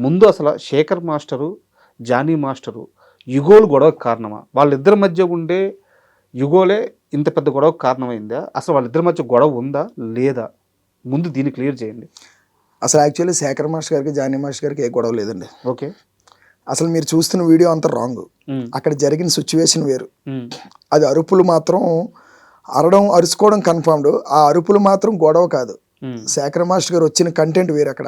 ముందు అసలు Shekhar master, Johnny master యుగోలు గొడవకు కారణమా? వాళ్ళిద్దరి మధ్య ఉండే యుగోలే ఇంత పెద్ద గొడవకు కారణమైందా? అసలు వాళ్ళిద్దరి మధ్య గొడవ ఉందా? లేదా? ముందు దీన్ని క్లియర్ చేయండి. అసలు యాక్చువల్లీ శేఖర్ మాస్టర్ గారికి, జానీ మాస్టర్ గారికి ఏ గొడవ లేదండి. ఓకే. అసలు మీరు చూస్తున్న వీడియో అంతా రాంగ్. అక్కడ జరిగిన సిచ్యువేషన్ వేరు. అది అరుపులు మాత్రం అరుచుకోవడం కన్ఫర్మ్డ్. ఆ అరుపులు మాత్రం గొడవ కాదు. శేఖర్ మాస్టర్ గారు వచ్చిన కంటెంట్ వేరు. అక్కడ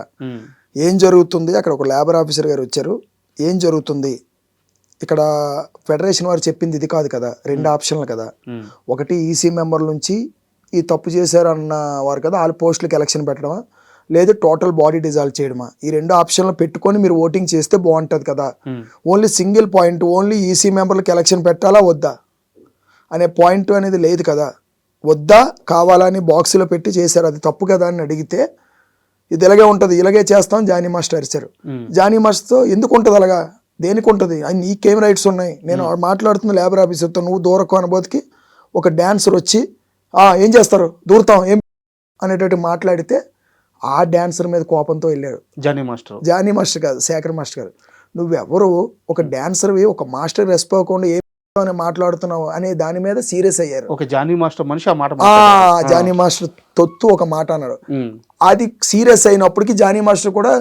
ఏం జరుగుతుంది, అక్కడ ఒక లేబర్ ఆఫీసర్ గారు వచ్చారు, ఏం జరుగుతుంది, ఇక్కడ ఫెడరేషన్ వారు చెప్పింది ఇది కాదు కదా, 2 ఆప్షన్లు కదా. ఒకటి ఈసీ మెంబర్ల నుంచి ఈ తప్పు చేశారు అన్న వారు కదా, వాళ్ళ పోస్టులకు ఎలక్షన్ పెట్టడమా, లేదు టోటల్ బాడీ డిజాల్వ్ చేయడమా, ఈ 2 ఆప్షన్లు పెట్టుకొని మీరు ఓటింగ్ చేస్తే బాగుంటుంది కదా. Only single point, only EC మెంబర్లకు ఎలక్షన్ పెట్టాలా వద్దా అనే పాయింట్ అనేది లేదు కదా. వద్దా కావాలని బాక్సులో పెట్టి చేశారు, అది తప్పు కదా అని అడిగితే ఇది ఇలాగే ఉంటుంది, ఇలాగే చేస్తాం జానీ మాస్టర్ అరిచారు. జానీ మాస్టర్తో ఎందుకు ఉంటుంది అలాగా, దేనికి ఉంటుంది, అది నీకేం రైట్స్ ఉన్నాయి, నేను మాట్లాడుతున్న లేబర్ ఆఫీసర్తో, నువ్వు దూరకు అనుభూతికి ఒక డాన్సర్ వచ్చి ఏం చేస్తారు దూరుతాం ఏం అనేటట్టు మాట్లాడితే ఆ డాన్సర్ మీద కోపంతో వెళ్ళాడు జానీ మాస్టర్ కాదు, శేఖర్ మాస్టర్ గారు. నువ్వెవరు, ఒక డాన్సర్వి, ఒక మాస్టర్ రెస్పోకుండా ఏ మాట్లాడుతున్నావు అనే దాని మీద సీరియస్ అయ్యారు. జానీ మాస్టర్ మనిషి జానీ మాస్టర్ తొత్తు ఒక మాట అన్నాడు. అది సీరియస్ అయినప్పటికీ జానీ మాస్టర్ కూడా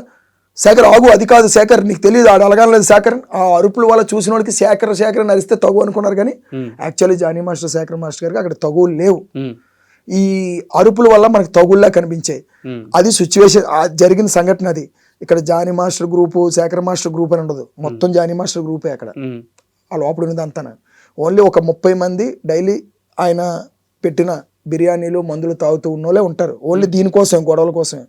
శేఖర్ ఆగు, అది కాదు శేఖర్, నీకు తెలియదు ఆడ అలగాలేదు శేఖర్. ఆ అరుపుల వల్ల చూసిన వాడికి శేఖర్ శేఖర్ నరిస్తే తగు అనుకున్నారు, కానీ actually Jani master Sekhar master గారికి అక్కడ తగులు లేవు. ఈ అరుపుల వల్ల మనకు తగుల్లా కనిపించాయి. అది సిచ్యువేషన్, జరిగిన సంఘటన అది. ఇక్కడ Jani master group, Sekhar master group అని ఉండదు, మొత్తం జానీ మాస్టర్ గ్రూపే అక్కడ. ఆ లోపల ఉన్నది అంతా ఓన్లీ ఒక 30 మంది డైలీ ఆయన పెట్టిన బిర్యానీలు మందులు తాగుతూ ఉన్నోళ్ళే ఉంటారు, ఓన్లీ దీనికోసం, గొడవల కోసమే.